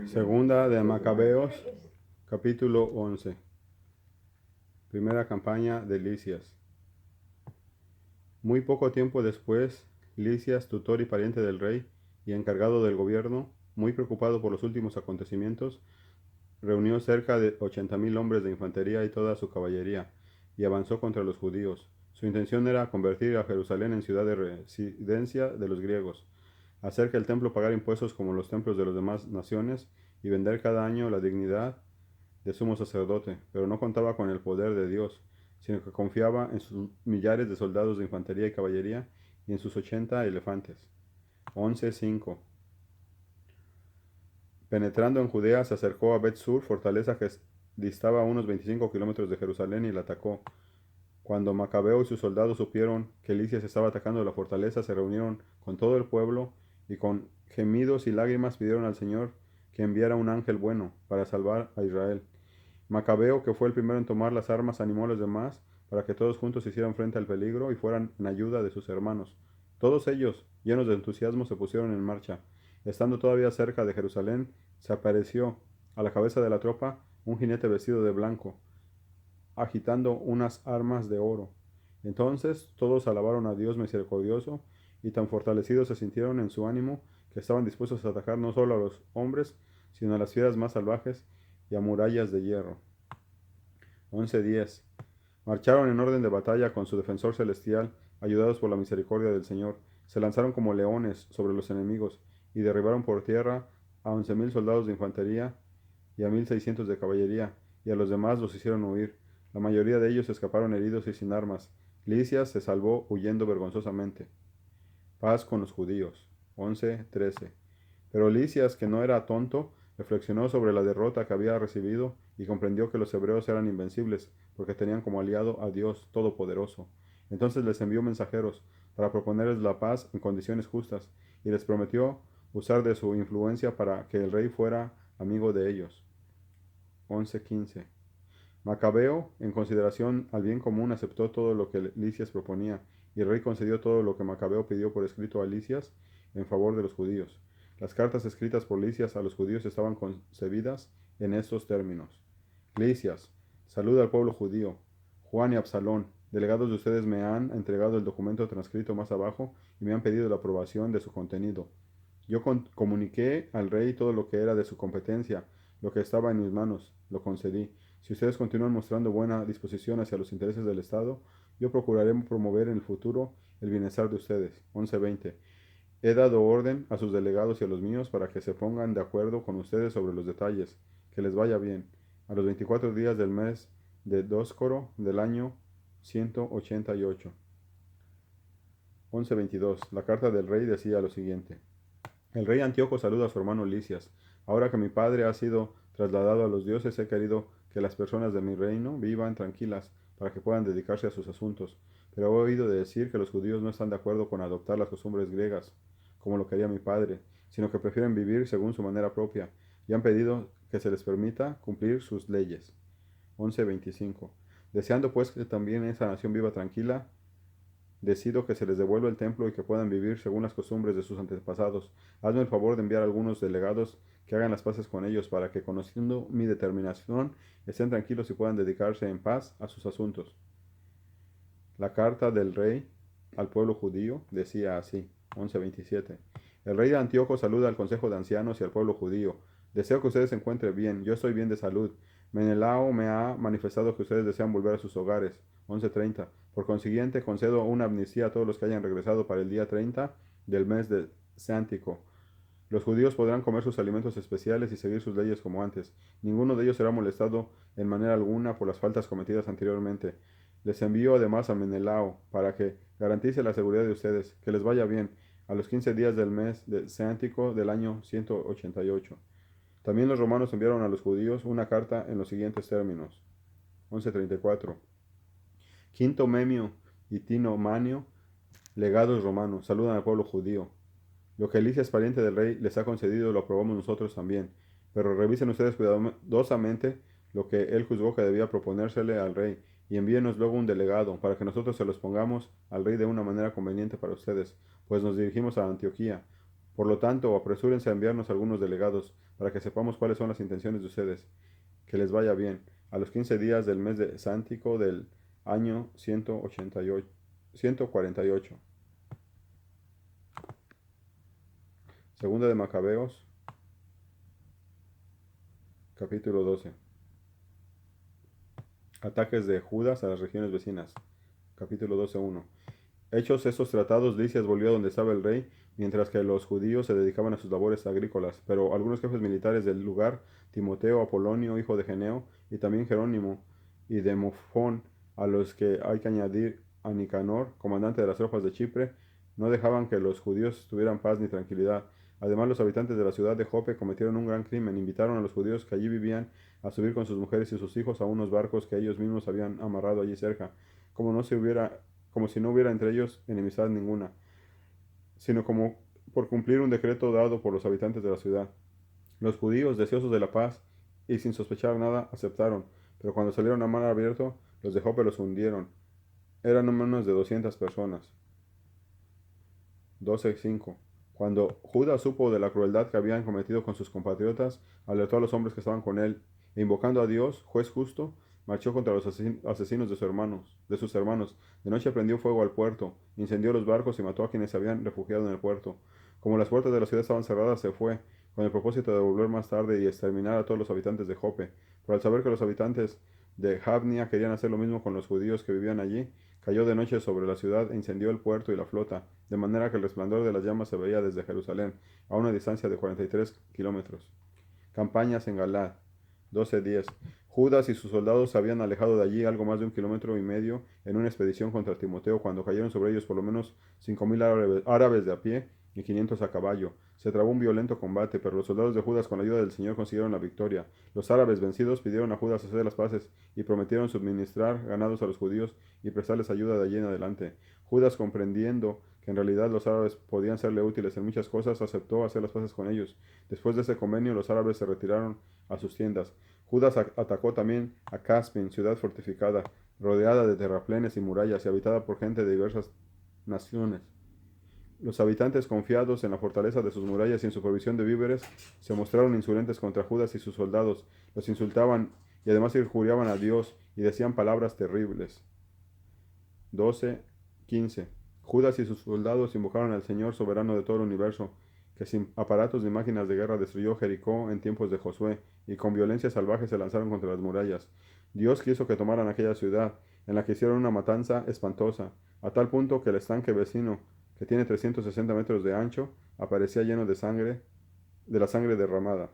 Segunda de Macabeos, capítulo 11. Primera campaña de Lisias. Muy poco tiempo después, Lisias, tutor y pariente del rey y encargado del gobierno, muy preocupado por los últimos acontecimientos, reunió cerca de 80.000 hombres de infantería y toda su caballería, y avanzó contra los judíos. Su intención era convertir a Jerusalén en ciudad de residencia de los griegos, hacer que el templo pagara impuestos como los templos de las demás naciones, y vender cada año la dignidad de sumo sacerdote, pero no contaba con el poder de Dios, sino que confiaba en sus millares de soldados de infantería y caballería y en sus 80 elefantes. 11:5. Penetrando en Judea, se acercó a Bet-Sur, fortaleza que distaba a unos 25 kilómetros de Jerusalén, y la atacó. Cuando Macabeo y sus soldados supieron que Lisias estaba atacando la fortaleza, se reunieron con todo el pueblo y con gemidos y lágrimas pidieron al Señor que enviara un ángel bueno para salvar a Israel. Macabeo, que fue el primero en tomar las armas, animó a los demás para que todos juntos hicieran frente al peligro y fueran en ayuda de sus hermanos. Todos ellos, llenos de entusiasmo, se pusieron en marcha. Estando todavía cerca de Jerusalén, se apareció a la cabeza de la tropa un jinete vestido de blanco, agitando unas armas de oro. Entonces todos alabaron a Dios misericordioso, y tan fortalecidos se sintieron en su ánimo que estaban dispuestos a atacar no solo a los hombres, sino a las fieras más salvajes y a murallas de hierro. 11:10. Marcharon en orden de batalla con su defensor celestial, ayudados por la misericordia del Señor. Se lanzaron como leones sobre los enemigos y derribaron por tierra a 11.000 soldados de infantería y a 1.600 de caballería, y a los demás los hicieron huir. La mayoría de ellos escaparon heridos y sin armas. Lisias se salvó huyendo vergonzosamente. Paz con los judíos. 11:13. Pero Lisias, que no era tonto, reflexionó sobre la derrota que había recibido y comprendió que los hebreos eran invencibles, porque tenían como aliado a Dios Todopoderoso. Entonces les envió mensajeros para proponerles la paz en condiciones justas, y les prometió usar de su influencia para que el rey fuera amigo de ellos. 11:15. Macabeo, en consideración al bien común, aceptó todo lo que Lisias proponía, y el rey concedió todo lo que Macabeo pidió por escrito a Lisias en favor de los judíos. Las cartas escritas por Lisias a los judíos estaban concebidas en estos términos: Lisias, saluda al pueblo judío. Juan y Absalón, delegados de ustedes, me han entregado el documento transcrito más abajo y me han pedido la aprobación de su contenido. Yo comuniqué al rey todo lo que era de su competencia, lo que estaba en mis manos, lo concedí. Si ustedes continúan mostrando buena disposición hacia los intereses del Estado, yo procuraré promover en el futuro el bienestar de ustedes. 11:20. He dado orden a sus delegados y a los míos para que se pongan de acuerdo con ustedes sobre los detalles. Que les vaya bien. A los 24 días del mes de Dóscoro del año 188. 11:22. La carta del rey decía lo siguiente: el rey Antíoco saluda a su hermano Lisias. Ahora que mi padre ha sido trasladado a los dioses, he querido que las personas de mi reino vivan tranquilas para que puedan dedicarse a sus asuntos. Pero he oído decir que los judíos no están de acuerdo con adoptar las costumbres griegas, como lo quería mi padre, sino que prefieren vivir según su manera propia, y han pedido que se les permita cumplir sus leyes. 11:25. Deseando pues que también esa nación viva tranquila, decido que se les devuelva el templo y que puedan vivir según las costumbres de sus antepasados. Hazme el favor de enviar algunos delegados que hagan las paces con ellos, para que, conociendo mi determinación, estén tranquilos y puedan dedicarse en paz a sus asuntos. La carta del rey al pueblo judío decía así: 11:27. El rey de Antíoco saluda al consejo de ancianos y al pueblo judío. Deseo que ustedes se encuentren bien. Yo estoy bien de salud. Menelao me ha manifestado que ustedes desean volver a sus hogares. 11:30. Por consiguiente, concedo una amnistía a todos los que hayan regresado para el día 30 del mes de Sántico. Los judíos podrán comer sus alimentos especiales y seguir sus leyes como antes. Ninguno de ellos será molestado en manera alguna por las faltas cometidas anteriormente. Les envío además a Menelao para que garantice la seguridad de ustedes. Que les vaya bien. A los 15 días del mes de Sántico del año 188. También los romanos enviaron a los judíos una carta en los siguientes términos. 11:34. Quinto Memio y Tino Manio, legados romanos, saludan al pueblo judío. Lo que Lisias, pariente del rey, les ha concedido lo aprobamos nosotros también. Pero revisen ustedes cuidadosamente lo que él juzgó que debía proponérsele al rey, y envíenos luego un delegado, para que nosotros se los pongamos al rey de una manera conveniente para ustedes, pues nos dirigimos a Antioquía. Por lo tanto, apresúrense a enviarnos algunos delegados, para que sepamos cuáles son las intenciones de ustedes. Que les vaya bien. A los 15 días del mes de Sántico del año 148. Segunda de Macabeos, capítulo 12. Ataques de Judas a las regiones vecinas. Capítulo 12:1. Hechos estos tratados, Lisias volvió a donde estaba el rey, mientras que los judíos se dedicaban a sus labores agrícolas. Pero algunos jefes militares del lugar, Timoteo, Apolonio, hijo de Geneo, y también Jerónimo y Demofón, a los que hay que añadir a Nicanor, comandante de las tropas de Chipre, no dejaban que los judíos tuvieran paz ni tranquilidad. Además, los habitantes de la ciudad de Jope cometieron un gran crimen. Invitaron a los judíos que allí vivían a subir con sus mujeres y sus hijos a unos barcos que ellos mismos habían amarrado allí cerca, como si no hubiera entre ellos enemistad ninguna, sino como por cumplir un decreto dado por los habitantes de la ciudad. Los judíos, deseosos de la paz y sin sospechar nada, aceptaron, pero cuando salieron a mar abierto, los de Jope los hundieron. Eran no menos de 200 personas. 12:5. Cuando Judas supo de la crueldad que habían cometido con sus compatriotas, alertó a los hombres que estaban con él, e invocando a Dios, juez justo, marchó contra los asesinos de sus hermanos. De noche prendió fuego al puerto, incendió los barcos y mató a quienes se habían refugiado en el puerto. Como las puertas de la ciudad estaban cerradas, se fue, con el propósito de volver más tarde y exterminar a todos los habitantes de Jope. Pero al saber que los habitantes de Jabnia querían hacer lo mismo con los judíos que vivían allí, cayó de noche sobre la ciudad e incendió el puerto y la flota, de manera que el resplandor de las llamas se veía desde Jerusalén, a una distancia de 43 kilómetros. Campañas en Galad. 12:10. Judas y sus soldados se habían alejado de allí algo más de 1,5 kilómetros en una expedición contra Timoteo, cuando cayeron sobre ellos por lo menos 5,000 árabes de a pie y 500 a caballo. Se trabó un violento combate, pero los soldados de Judas, con la ayuda del Señor, consiguieron la victoria. Los árabes, vencidos, pidieron a Judas hacer las paces y prometieron suministrar ganados a los judíos y prestarles ayuda de allí en adelante. Judas, comprendiendo que en realidad los árabes podían serle útiles en muchas cosas, aceptó hacer las paces con ellos. Después de ese convenio, los árabes se retiraron a sus tiendas. Judas atacó también a Caspin, ciudad fortificada, rodeada de terraplenes y murallas y habitada por gente de diversas naciones. Los habitantes, confiados en la fortaleza de sus murallas y en su provisión de víveres, se mostraron insolentes contra Judas y sus soldados, los insultaban y además injuriaban a Dios y decían palabras terribles. 12:15. Judas y sus soldados invocaron al Señor soberano de todo el universo, que sin aparatos ni máquinas de guerra destruyó Jericó en tiempos de Josué, y con violencia salvaje se lanzaron contra las murallas. Dios quiso que tomaran aquella ciudad, en la que hicieron una matanza espantosa, a tal punto que el estanque vecino, que tiene 360 metros de ancho, aparecía lleno de la sangre derramada.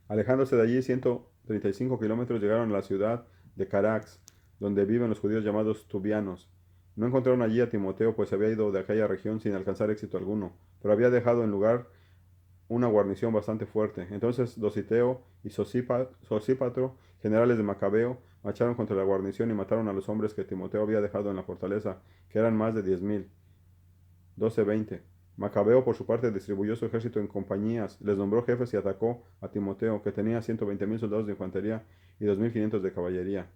Alejándose de allí 135 kilómetros, llegaron a la ciudad de Carax, donde viven los judíos llamados tubianos. No encontraron allí a Timoteo, pues había ido de aquella región sin alcanzar éxito alguno, pero había dejado en lugar una guarnición bastante fuerte. Entonces Dositeo y Sosípatro, generales de Macabeo, marcharon contra la guarnición y mataron a los hombres que Timoteo había dejado en la fortaleza, que eran más de 10,000. 12:20. Macabeo, por su parte, distribuyó su ejército en compañías, les nombró jefes y atacó a Timoteo, que tenía 120,000 soldados de infantería y 2,500 de caballería.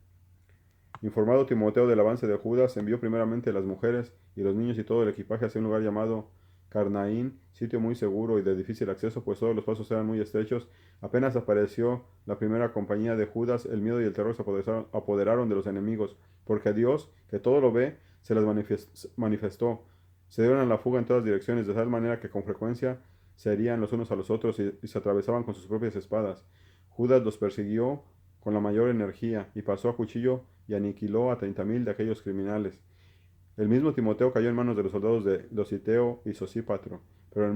Informado Timoteo del avance de Judas, envió primeramente las mujeres y los niños y todo el equipaje hacia un lugar llamado Carnaín, sitio muy seguro y de difícil acceso, pues todos los pasos eran muy estrechos. Apenas apareció la primera compañía de Judas, el miedo y el terror se apoderaron de los enemigos, porque Dios, que todo lo ve, se las manifestó. Se dieron a la fuga en todas direcciones, de tal manera que con frecuencia se herían los unos a los otros y se atravesaban con sus propias espadas. Judas los persiguió con la mayor energía y pasó a cuchillo y aniquiló a 30,000 de aquellos criminales. El mismo Timoteo cayó en manos de los soldados de Dositeo y Sosípatro, pero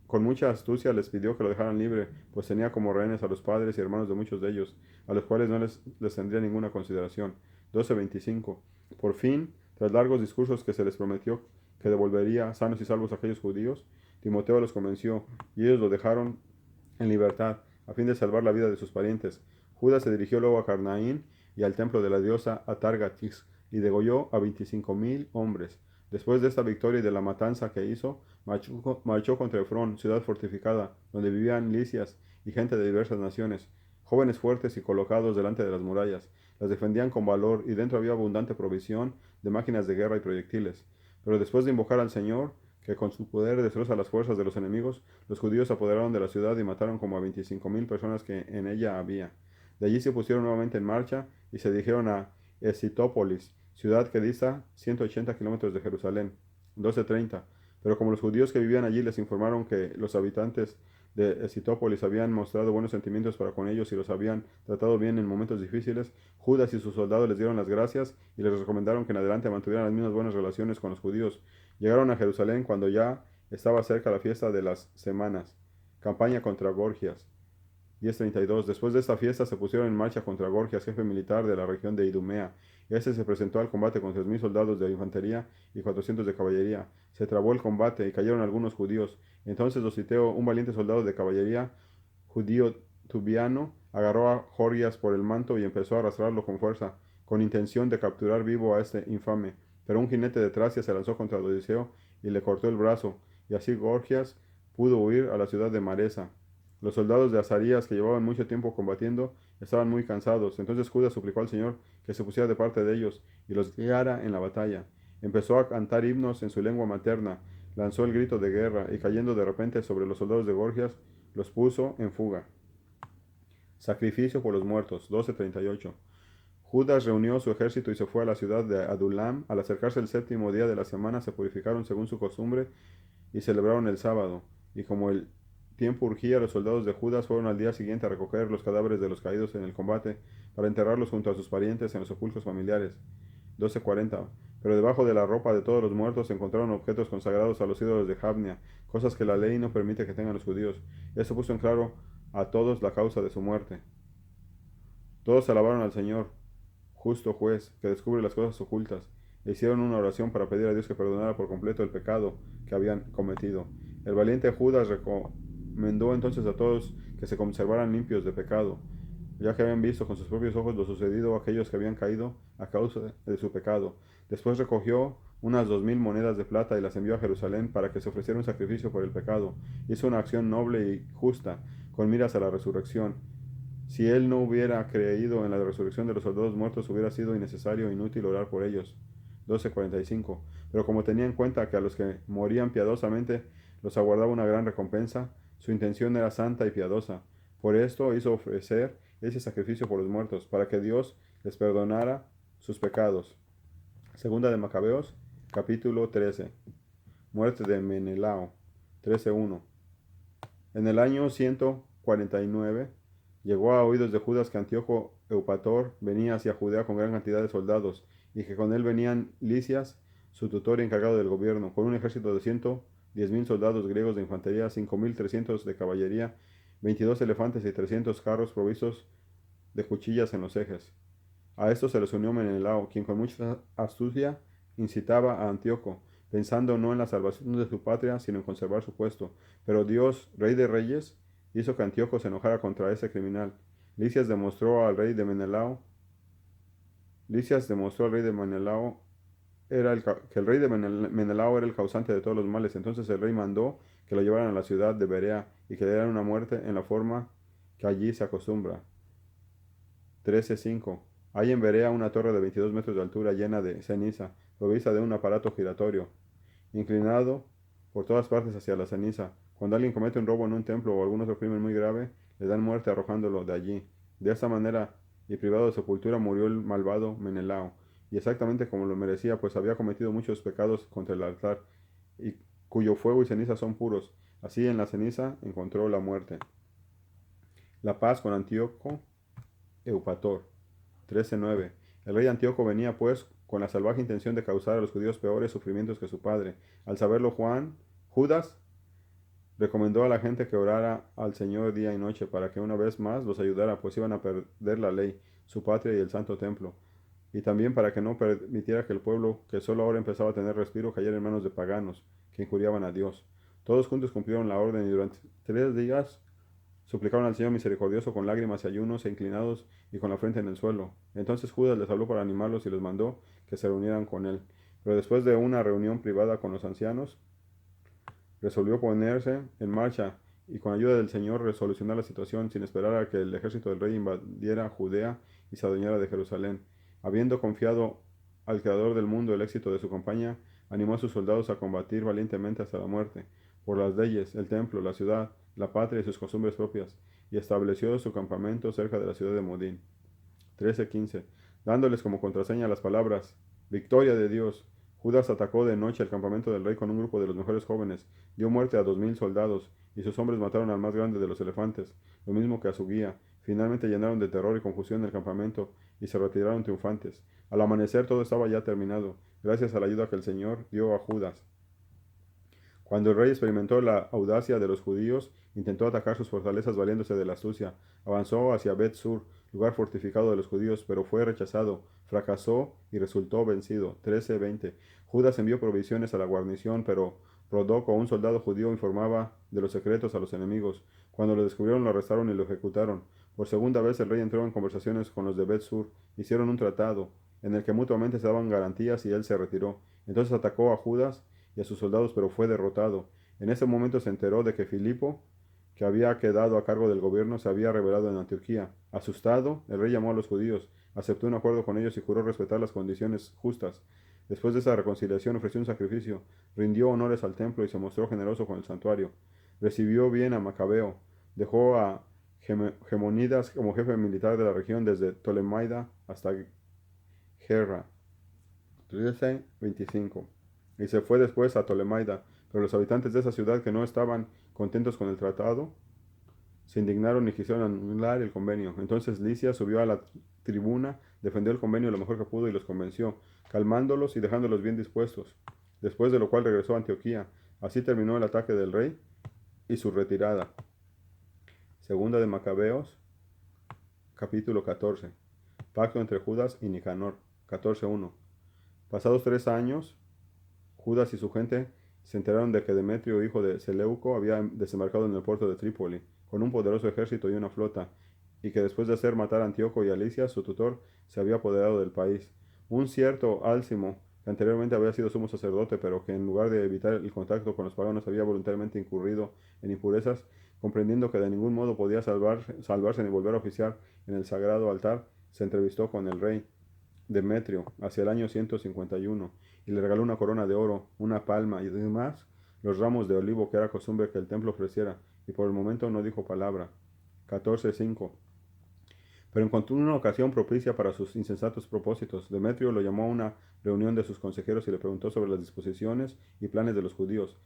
con mucha astucia les pidió que lo dejaran libre, pues tenía como rehenes a los padres y hermanos de muchos de ellos, a los cuales no les tendría ninguna consideración. 12:25. Por fin, tras largos discursos que se les prometió que devolvería sanos y salvos a aquellos judíos, Timoteo los convenció, y ellos lo dejaron en libertad, a fin de salvar la vida de sus parientes. Judas se dirigió luego a Carnaín y al templo de la diosa Atargatis, y degolló a 25,000 hombres. Después de esta victoria y de la matanza que hizo, marchó contra Efrón, ciudad fortificada, donde vivían licias y gente de diversas naciones, jóvenes fuertes y colocados delante de las murallas. Las defendían con valor y dentro había abundante provisión de máquinas de guerra y proyectiles. Pero después de invocar al Señor, que con su poder destroza las fuerzas de los enemigos, los judíos se apoderaron de la ciudad y mataron como a 25,000 personas que en ella había. De allí se pusieron nuevamente en marcha y se dirigieron a Escitópolis, ciudad que dista 180 kilómetros de Jerusalén. 12:30. Pero como los judíos que vivían allí les informaron que los habitantes de Escitópolis habían mostrado buenos sentimientos para con ellos y los habían tratado bien en momentos difíciles, Judas y sus soldados les dieron las gracias y les recomendaron que en adelante mantuvieran las mismas buenas relaciones con los judíos. Llegaron a Jerusalén cuando ya estaba cerca la fiesta de las semanas, campaña contra Gorgias. 10:32. Después de esta fiesta se pusieron en marcha contra Gorgias, jefe militar de la región de Idumea. Este se presentó al combate con 3,000 soldados de infantería y 400 de caballería. Se trabó el combate y cayeron algunos judíos. Entonces Dositeo, un valiente soldado de caballería judío tubiano, agarró a Gorgias por el manto y empezó a arrastrarlo con fuerza, con intención de capturar vivo a este infame. Pero un jinete de Tracia se lanzó contra Dositeo y le cortó el brazo, y así Gorgias pudo huir a la ciudad de Maresa. Los soldados de Azarías, que llevaban mucho tiempo combatiendo, estaban muy cansados. Entonces Judas suplicó al Señor que se pusiera de parte de ellos y los guiara en la batalla. Empezó a cantar himnos en su lengua materna, lanzó el grito de guerra y cayendo de repente sobre los soldados de Gorgias, los puso en fuga. Sacrificio por los muertos. 12:38. Judas reunió su ejército y se fue a la ciudad de Adulam. Al acercarse el séptimo día de la semana, se purificaron según su costumbre y celebraron el sábado. Y como el tiempo urgía, los soldados de Judas fueron al día siguiente a recoger los cadáveres de los caídos en el combate para enterrarlos junto a sus parientes en los sepulcros familiares. 12:40. Pero debajo de la ropa de todos los muertos se encontraron objetos consagrados a los ídolos de Jabnia, cosas que la ley no permite que tengan los judíos. Esto puso en claro a todos la causa de su muerte. Todos alabaron al Señor, justo juez, que descubre las cosas ocultas, e hicieron una oración para pedir a Dios que perdonara por completo el pecado que habían cometido. El valiente Judas recomendó entonces a todos que se conservaran limpios de pecado, ya que habían visto con sus propios ojos lo sucedido a aquellos que habían caído a causa de su pecado. Después recogió unas 2,000 monedas de plata y las envió a Jerusalén para que se ofreciera un sacrificio por el pecado. Hizo una acción noble y justa, con miras a la resurrección. Si él no hubiera creído en la resurrección de los soldados muertos, hubiera sido innecesario e inútil orar por ellos. 12:45. Pero como tenía en cuenta que a los que morían piadosamente los aguardaba una gran recompensa, su intención era santa y piadosa. Por esto hizo ofrecer ese sacrificio por los muertos, para que Dios les perdonara sus pecados. Segunda de Macabeos, capítulo 13. Muerte de Menelao. 13:1. En el año 149 llegó a oídos de Judas que Antíoco Eupator venía hacia Judea con gran cantidad de soldados, y que con él venían Lisias, su tutor y encargado del gobierno, con un ejército de 110,000 soldados griegos de infantería, 5,300 de caballería, 22 elefantes y 300 carros provistos de cuchillas en los ejes. A esto se les unió Menelao, quien con mucha astucia incitaba a Antíoco, pensando no en la salvación de su patria, sino en conservar su puesto. Pero Dios, Rey de Reyes, hizo que Antíoco se enojara contra ese criminal. Lisias demostró al rey de Menelao, Lisias demostró al rey de Menelao que el rey de Menelao era el causante de todos los males. Entonces el rey mandó que lo llevaran a la ciudad de Berea y que le dieran una muerte en la forma que allí se acostumbra. 13:5. Hay en Berea una torre de 22 metros de altura llena de ceniza, provista de un aparato giratorio, inclinado por todas partes hacia la ceniza. Cuando alguien comete un robo en un templo o algún otro crimen muy grave, le dan muerte arrojándolo de allí. De esta manera, y privado de sepultura, murió el malvado Menelao, y exactamente como lo merecía, pues había cometido muchos pecados contra el altar, y cuyo fuego y ceniza son puros. Así en la ceniza encontró la muerte. La paz con Antíoco Eupator. 13:9. El rey Antíoco venía, pues, con la salvaje intención de causar a los judíos peores sufrimientos que su padre. Al saberlo Judas recomendó a la gente que orara al Señor día y noche para que una vez más los ayudara, pues iban a perder la ley, su patria y el santo templo. Y también para que no permitiera que el pueblo, que solo ahora empezaba a tener respiro, cayera en manos de paganos, que injuriaban a Dios. Todos juntos cumplieron la orden y durante 3 días suplicaron al Señor misericordioso con lágrimas y ayunos e inclinados y con la frente en el suelo. Entonces Judas les habló para animarlos y les mandó que se reunieran con él. Pero después de una reunión privada con los ancianos, resolvió ponerse en marcha y con ayuda del Señor resolucionar la situación sin esperar a que el ejército del rey invadiera Judea y se adueñara de Jerusalén. Habiendo confiado al Creador del mundo el éxito de su campaña, animó a sus soldados a combatir valientemente hasta la muerte, por las leyes, el templo, la ciudad, la patria y sus costumbres propias, y estableció su campamento cerca de la ciudad de Modín. 13:15. Dándoles como contraseña las palabras, Victoria de Dios. Judas atacó de noche el campamento del rey con un grupo de los mejores jóvenes, dio muerte a 2000 soldados, y sus hombres mataron al más grande de los elefantes, lo mismo que a su guía. Finalmente llenaron de terror y confusión el campamento, y se retiraron triunfantes. Al amanecer todo estaba ya terminado, gracias a la ayuda que el Señor dio a Judas. Cuando el rey experimentó la audacia de los judíos, intentó atacar sus fortalezas valiéndose de la astucia. Avanzó hacia Bet-Sur, lugar fortificado de los judíos, pero fue rechazado, fracasó y resultó vencido. 13:20. Judas envió provisiones a la guarnición, pero Rodoco, un soldado judío, informaba de los secretos a los enemigos. Cuando lo descubrieron, lo arrestaron y lo ejecutaron. Por segunda vez el rey entró en conversaciones con los de Bet-Sur. Hicieron un tratado, en el que mutuamente se daban garantías y él se retiró. Entonces atacó a Judas y a sus soldados, pero fue derrotado. En ese momento se enteró de que Filipo, que había quedado a cargo del gobierno, se había rebelado en Antioquía. Asustado, el rey llamó a los judíos, aceptó un acuerdo con ellos y juró respetar las condiciones justas. Después de esa reconciliación ofreció un sacrificio, rindió honores al templo y se mostró generoso con el santuario. Recibió bien a Macabeo, dejó a Gemonidas como jefe militar de la región desde Tolemaida hasta Gerra. 13:25. Y se fue después a Tolemaida, pero los habitantes de esa ciudad, que no estaban contentos con el tratado, se indignaron y quisieron anular el convenio. Entonces Licia subió a la tribuna, defendió el convenio lo mejor que pudo y los convenció, calmándolos y dejándolos bien dispuestos. Después de lo cual regresó a Antioquía. Así terminó el ataque del rey y su retirada. Segunda de Macabeos, capítulo 14. Pacto entre Judas y Nicanor. 14:1. Pasados 3 años, Judas y su gente se enteraron de que Demetrio, hijo de Seleuco, había desembarcado en el puerto de Trípoli con un poderoso ejército y una flota, y que después de hacer matar a Antíoco y a Lisias, su tutor, se había apoderado del país. Un cierto Álcimo, que anteriormente había sido sumo sacerdote, pero que en lugar de evitar el contacto con los paganos había voluntariamente incurrido en impurezas, comprendiendo que de ningún modo podía salvarse ni volver a oficiar en el sagrado altar, se entrevistó con el rey Demetrio hacia el año 151 y le regaló una corona de oro, una palma y además los ramos de olivo que era costumbre que el templo ofreciera, y por el momento no dijo palabra. 14:5. Pero encontró una ocasión propicia para sus insensatos propósitos. Demetrio lo llamó a una reunión de sus consejeros y le preguntó sobre las disposiciones y planes de los judíos.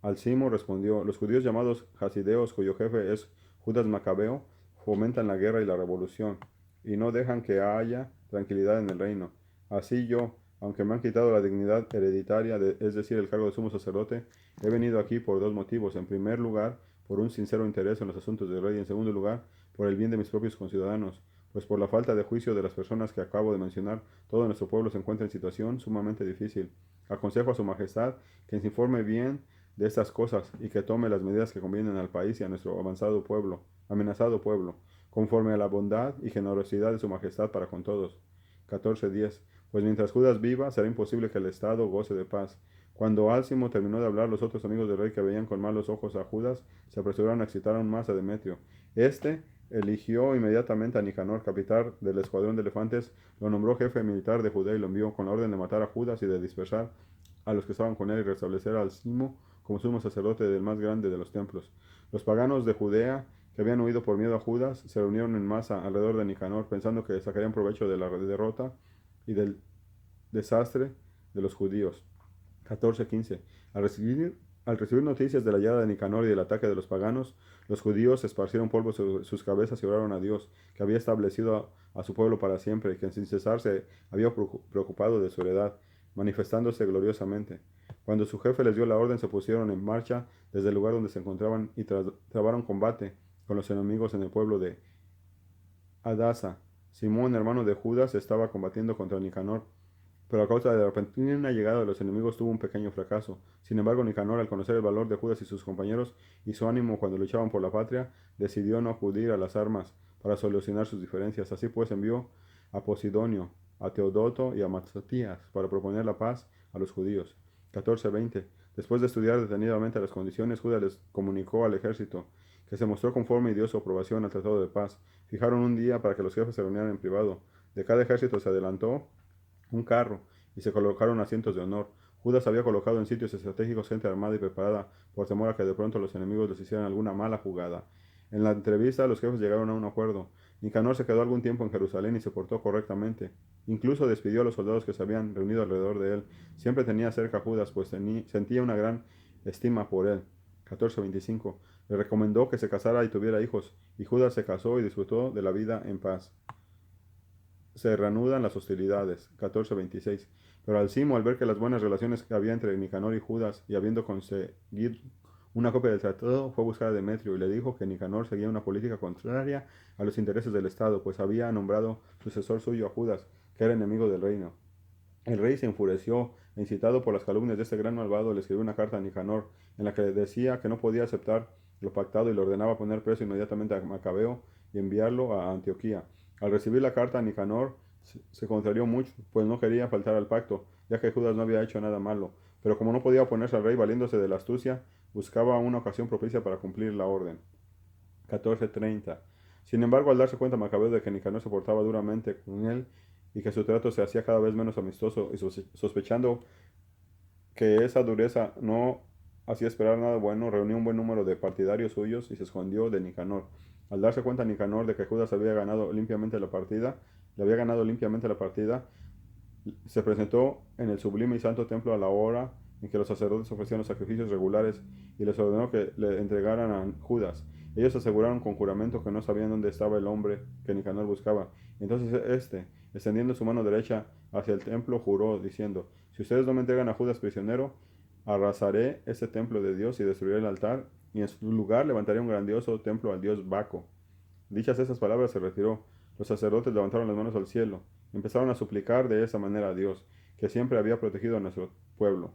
Alcimo respondió: los judíos llamados Hasideos, cuyo jefe es Judas Macabeo, fomentan la guerra y la revolución, y no dejan que haya tranquilidad en el reino. Así yo, aunque me han quitado la dignidad hereditaria, es decir, el cargo de sumo sacerdote, he venido aquí por dos motivos. En primer lugar, por un sincero interés en los asuntos del rey, y en segundo lugar, por el bien de mis propios conciudadanos, pues por la falta de juicio de las personas que acabo de mencionar, todo nuestro pueblo se encuentra en situación sumamente difícil. Aconsejo a su majestad que se informe bien de estas cosas y que tome las medidas que convienen al país y a nuestro amenazado pueblo, conforme a la bondad y generosidad de su majestad para con todos. 14:10. Pues mientras Judas viva, será imposible que el Estado goce de paz. Cuando Álcimo terminó de hablar, los otros amigos del rey, que veían con malos ojos a Judas, se apresuraron a excitar aún más a Demetrio. Este eligió inmediatamente a Nicanor, capitán del escuadrón de elefantes, lo nombró jefe militar de Judea y lo envió con la orden de matar a Judas y de dispersar a los que estaban con él y restablecer a Álcimo como sumo sacerdote del más grande de los templos. Los paganos de Judea, que habían huido por miedo a Judas, se reunieron en masa alrededor de Nicanor, pensando que sacarían provecho de la derrota y del desastre de los judíos. 14:15. Al recibir noticias de la llegada de Nicanor y del ataque de los paganos, los judíos esparcieron polvo sobre sus cabezas y oraron a Dios, que había establecido a su pueblo para siempre, y que sin cesar se había preocupado de su heredad, manifestándose gloriosamente. Cuando su jefe les dio la orden, se pusieron en marcha desde el lugar donde se encontraban y trabaron combate con los enemigos en el pueblo de Adasa. Simón, hermano de Judas, estaba combatiendo contra Nicanor, pero a causa de la repentina llegada de los enemigos tuvo un pequeño fracaso. Sin embargo, Nicanor, al conocer el valor de Judas y sus compañeros y su ánimo cuando luchaban por la patria, decidió no acudir a las armas para solucionar sus diferencias. Así pues envió a Posidonio, a Teodoto y a Matzatías para proponer la paz a los judíos. 14:20. Después de estudiar detenidamente las condiciones, Judas les comunicó al ejército que se mostró conforme y dio su aprobación al tratado de paz. Fijaron un día para que los jefes se reunieran en privado. De cada ejército se adelantó un carro y se colocaron asientos de honor. Judas había colocado en sitios estratégicos gente armada y preparada por temor a que de pronto los enemigos les hicieran alguna mala jugada. En la entrevista los jefes llegaron a un acuerdo. Nicanor se quedó algún tiempo en Jerusalén y se portó correctamente. Incluso despidió a los soldados que se habían reunido alrededor de él. Siempre tenía cerca a Judas, pues sentía una gran estima por él. 14:25. Le recomendó que se casara y tuviera hijos, y Judas se casó y disfrutó de la vida en paz. Se reanudan las hostilidades. 14:26. Pero Alcimo, al ver que las buenas relaciones que había entre Nicanor y Judas, y habiendo conseguido una copia del tratado, fue a buscar a Demetrio y le dijo que Nicanor seguía una política contraria a los intereses del Estado, pues había nombrado sucesor suyo a Judas, que era enemigo del reino. El rey se enfureció e, incitado por las calumnias de este gran malvado, le escribió una carta a Nicanor en la que le decía que no podía aceptar lo pactado y le ordenaba poner preso inmediatamente a Macabeo y enviarlo a Antioquía. Al recibir la carta, Nicanor se contrarió mucho, pues no quería faltar al pacto, ya que Judas no había hecho nada malo, pero como no podía oponerse al rey valiéndose de la astucia, buscaba una ocasión propicia para cumplir la orden. 14:30. Sin embargo, al darse cuenta Macabeo de que Nicanor se portaba duramente con él y que su trato se hacía cada vez menos amistoso, y sospechando que esa dureza no hacía esperar nada bueno, reunió un buen número de partidarios suyos y se escondió de Nicanor. Al darse cuenta Nicanor de que Judas había ganado limpiamente la partida, le había ganado limpiamente la partida, se presentó en el sublime y santo templo a la hora en que los sacerdotes ofrecían los sacrificios regulares y les ordenó que le entregaran a Judas. Ellos aseguraron con juramento que no sabían dónde estaba el hombre que Nicanor buscaba. Entonces éste, extendiendo su mano derecha hacia el templo, juró, diciendo: si ustedes no me entregan a Judas prisionero, arrasaré este templo de Dios y destruiré el altar, y en su lugar levantaré un grandioso templo al dios Baco. Dichas esas palabras se retiró. Los sacerdotes levantaron las manos al cielo y empezaron a suplicar de esa manera a Dios, que siempre había protegido a nuestro pueblo.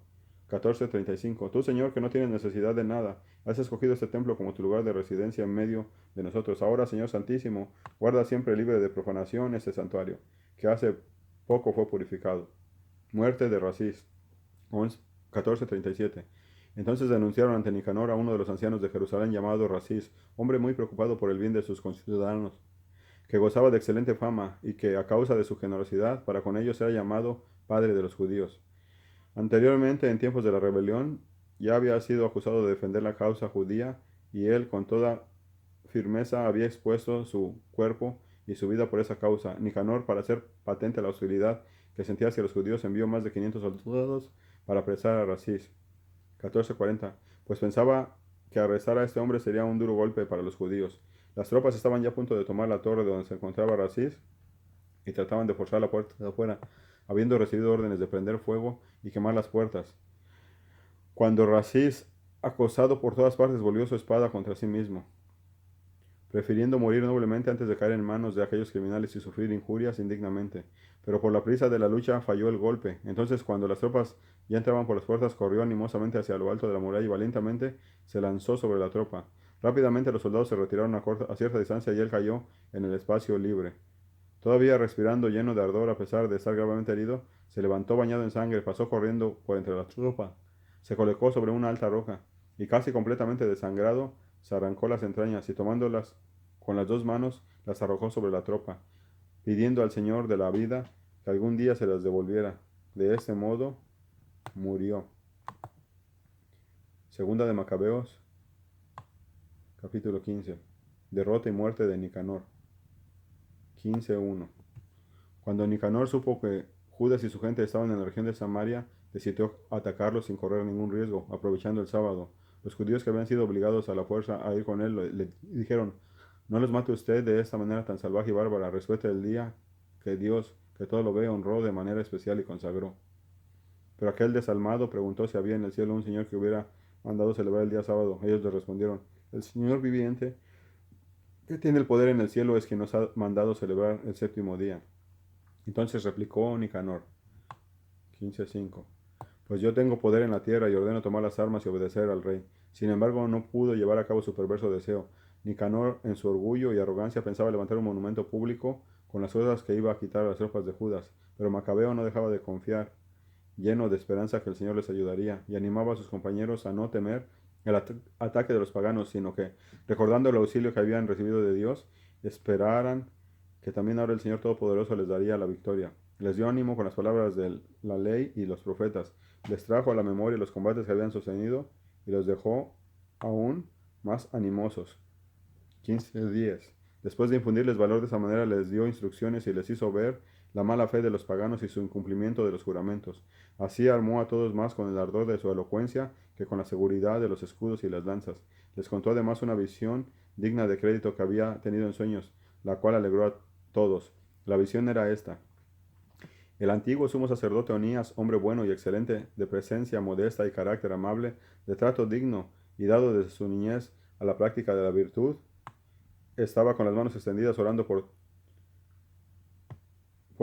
14:35. Tú, Señor, que no tienes necesidad de nada, has escogido este templo como tu lugar de residencia en medio de nosotros. Ahora, Señor Santísimo, guarda siempre libre de profanación este santuario, que hace poco fue purificado. Muerte de Racis. 14:37. Entonces denunciaron ante Nicanor a uno de los ancianos de Jerusalén llamado Racis, hombre muy preocupado por el bien de sus conciudadanos, que gozaba de excelente fama y que a causa de su generosidad para con ellos era llamado padre de los judíos. Anteriormente, en tiempos de la rebelión, ya había sido acusado de defender la causa judía y él con toda firmeza había expuesto su cuerpo y su vida por esa causa. Nicanor, para hacer patente la hostilidad que sentía hacia los judíos, envió más de 500 soldados para apresar a Racis. 14:40. Pues pensaba que arrestar a este hombre sería un duro golpe para los judíos. Las tropas estaban ya a punto de tomar la torre donde se encontraba Racis y trataban de forzar la puerta de afuera, habiendo recibido órdenes de prender fuego y quemar las puertas. Cuando Racis, acosado por todas partes, volvió su espada contra sí mismo, prefiriendo morir noblemente antes de caer en manos de aquellos criminales y sufrir injurias indignamente. Pero por la prisa de la lucha falló el golpe. Entonces, cuando las tropas ya entraban por las puertas, corrió animosamente hacia lo alto de la muralla y valientemente se lanzó sobre la tropa. Rápidamente los soldados se retiraron a cierta distancia y él cayó en el espacio libre. Todavía respirando lleno de ardor a pesar de estar gravemente herido, se levantó bañado en sangre, pasó corriendo por entre la tropa, se colocó sobre una alta roca y casi completamente desangrado se arrancó las entrañas y tomándolas con las dos manos las arrojó sobre la tropa, pidiendo al Señor de la vida que algún día se las devolviera. De este modo murió. Segunda de Macabeos, capítulo 15. Derrota y muerte de Nicanor. 15:1. Cuando Nicanor supo que Judas y su gente estaban en la región de Samaria, decidió atacarlos sin correr ningún riesgo, aprovechando el sábado. Los judíos que habían sido obligados a la fuerza a ir con él le dijeron: no los mate usted de esta manera tan salvaje y bárbara, respete el día que Dios, que todo lo ve, honró de manera especial y consagró. Pero aquel desalmado preguntó si había en el cielo un Señor que hubiera mandado celebrar el día sábado. Ellos le respondieron: el Señor viviente, que tiene el poder en el cielo, es quien nos ha mandado celebrar el séptimo día. Entonces replicó Nicanor. 15:5. Pues yo tengo poder en la tierra y ordeno tomar las armas y obedecer al rey. Sin embargo, no pudo llevar a cabo su perverso deseo. Nicanor, en su orgullo y arrogancia, pensaba levantar un monumento público con las cosas que iba a quitar a las tropas de Judas. Pero Macabeo no dejaba de confiar, lleno de esperanza que el Señor les ayudaría, y animaba a sus compañeros a no temer el ataque de los paganos, sino que, recordando el auxilio que habían recibido de Dios, esperaran que también ahora el Señor Todopoderoso les daría la victoria. Les dio ánimo con las palabras de la ley y los profetas, Les trajo a la memoria los combates que habían sostenido y los dejó aún más animosos. 15:10. Después de infundirles valor de esa manera, les dio instrucciones y les hizo ver la mala fe de los paganos y su incumplimiento de los juramentos. Así armó a todos más con el ardor de su elocuencia que con la seguridad de los escudos y las lanzas. Les contó además una visión digna de crédito que había tenido en sueños, la cual alegró a todos. La visión era esta. El antiguo sumo sacerdote Onías, hombre bueno y excelente, de presencia modesta y carácter amable, de trato digno y dado desde su niñez a la práctica de la virtud, estaba con las manos extendidas orando por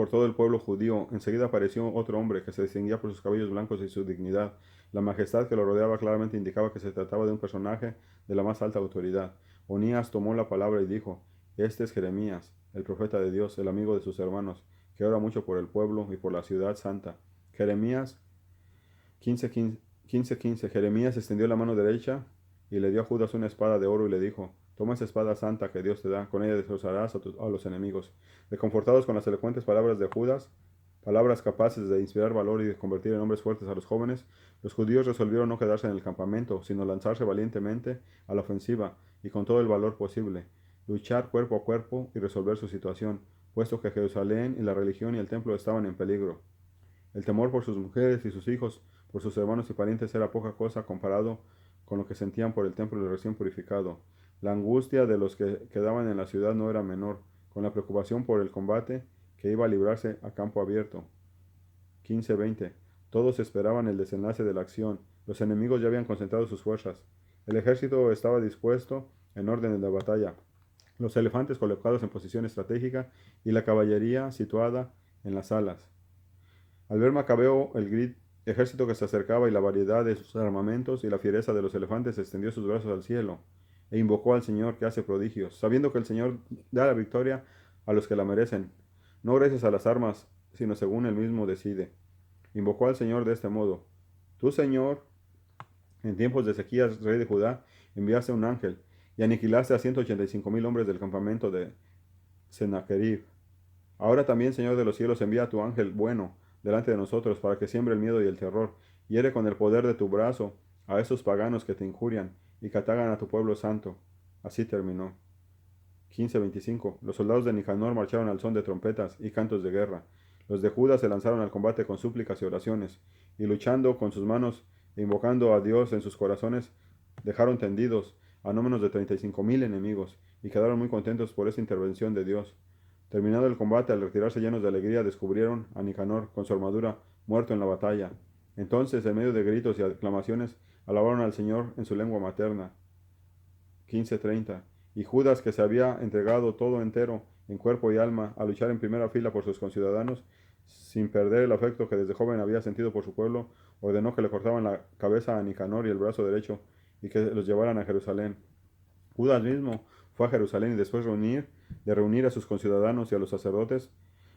todo el pueblo judío. Enseguida apareció otro hombre que se distinguía por sus cabellos blancos y su dignidad. La majestad que lo rodeaba claramente indicaba que se trataba de un personaje de la más alta autoridad. Onías tomó la palabra y dijo: Este es Jeremías, el profeta de Dios, el amigo de sus hermanos, que ora mucho por el pueblo y por la ciudad santa. Jeremías 15:15. Jeremías extendió la mano derecha y le dio a Judas una espada de oro y le dijo: Toma esa espada santa que Dios te da, con ella destrozarás a los enemigos. Reconfortados con las elocuentes palabras de Judas, palabras capaces de inspirar valor y de convertir en hombres fuertes a los jóvenes, los judíos resolvieron no quedarse en el campamento, sino lanzarse valientemente a la ofensiva y con todo el valor posible, luchar cuerpo a cuerpo y resolver su situación, puesto que Jerusalén y la religión y el templo estaban en peligro. El temor por sus mujeres y sus hijos, por sus hermanos y parientes era poca cosa comparado con lo que sentían por el templo recién purificado. La angustia de los que quedaban en la ciudad no era menor, con la preocupación por el combate que iba a librarse a campo abierto. 15:20. Todos esperaban el desenlace de la acción. Los enemigos ya habían concentrado sus fuerzas. El ejército estaba dispuesto en orden de batalla, los elefantes colocados en posición estratégica y la caballería situada en las alas. Al ver Macabeo el ejército que se acercaba y la variedad de sus armamentos y la fiereza de los elefantes, extendió sus brazos al cielo e invocó al Señor que hace prodigios, sabiendo que el Señor da la victoria a los que la merecen, no gracias a las armas, sino según él mismo decide. Invocó al Señor de este modo: Tú, Señor, en tiempos de Ezequías, rey de Judá, enviaste un ángel y aniquilaste a 185,000 hombres del campamento de Sennacherib. Ahora también, Señor de los cielos, envía a tu ángel bueno delante de nosotros para que siembre el miedo y el terror. Hiere con el poder de tu brazo a esos paganos que te injurian y que atacan a tu pueblo santo. Así terminó. 15:25. Los soldados de Nicanor marcharon al son de trompetas y cantos de guerra. Los de Judá se lanzaron al combate con súplicas y oraciones, y luchando con sus manos e invocando a Dios en sus corazones, dejaron tendidos a no menos de 35,000 enemigos, y quedaron muy contentos por esa intervención de Dios. Terminado el combate, al retirarse llenos de alegría, descubrieron a Nicanor con su armadura muerto en la batalla. Entonces, en medio de gritos y aclamaciones, alabaron al Señor en su lengua materna. 15:30. Y Judas, que se había entregado todo entero, en cuerpo y alma, a luchar en primera fila por sus conciudadanos, sin perder el afecto que desde joven había sentido por su pueblo, ordenó que le cortaban la cabeza a Nicanor y el brazo derecho, y que los llevaran a Jerusalén. Judas mismo fue a Jerusalén y después de reunir a sus conciudadanos y a los sacerdotes,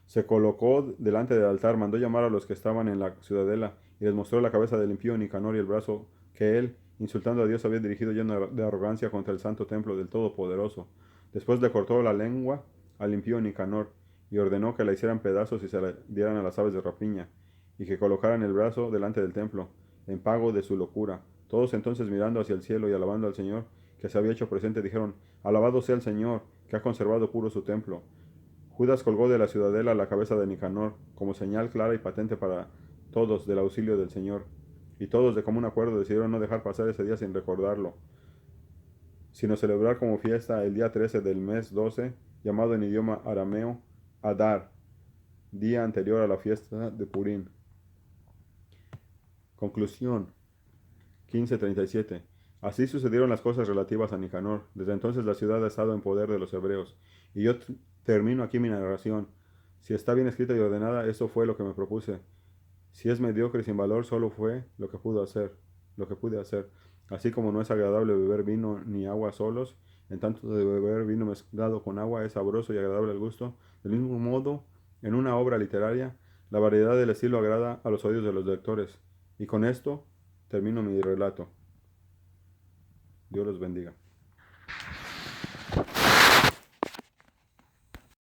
se colocó delante del altar, mandó llamar a los que estaban en la ciudadela y les mostró la cabeza del impío Nicanor y el brazo que él, insultando a Dios, había dirigido lleno de arrogancia contra el santo templo del Todopoderoso. Después le cortó la lengua al impío Nicanor y ordenó que la hicieran pedazos y se la dieran a las aves de rapiña, y que colocaran el brazo delante del templo, en pago de su locura. Todos entonces, mirando hacia el cielo y alabando al Señor, que se había hecho presente, dijeron: Alabado sea el Señor, que ha conservado puro su templo. Judas colgó de la ciudadela la cabeza de Nicanor, como señal clara y patente para todos del auxilio del Señor. Y todos de común acuerdo decidieron no dejar pasar ese día sin recordarlo, sino celebrar como fiesta el día 13 del mes 12, llamado en idioma arameo Adar, día anterior a la fiesta de Purim. Conclusión. 15:37. Así sucedieron las cosas relativas a Nicanor. Desde entonces la ciudad ha estado en poder de los hebreos. Y yo termino aquí mi narración. Si está bien escrita y ordenada, eso fue lo que me propuse. Si es mediocre y sin valor, solo fue lo que pude hacer. Así como no es agradable beber vino ni agua solos, en tanto de beber vino mezclado con agua es sabroso y agradable al gusto. Del mismo modo, en una obra literaria, la variedad del estilo agrada a los oídos de los lectores. Y con esto termino mi relato. Dios los bendiga.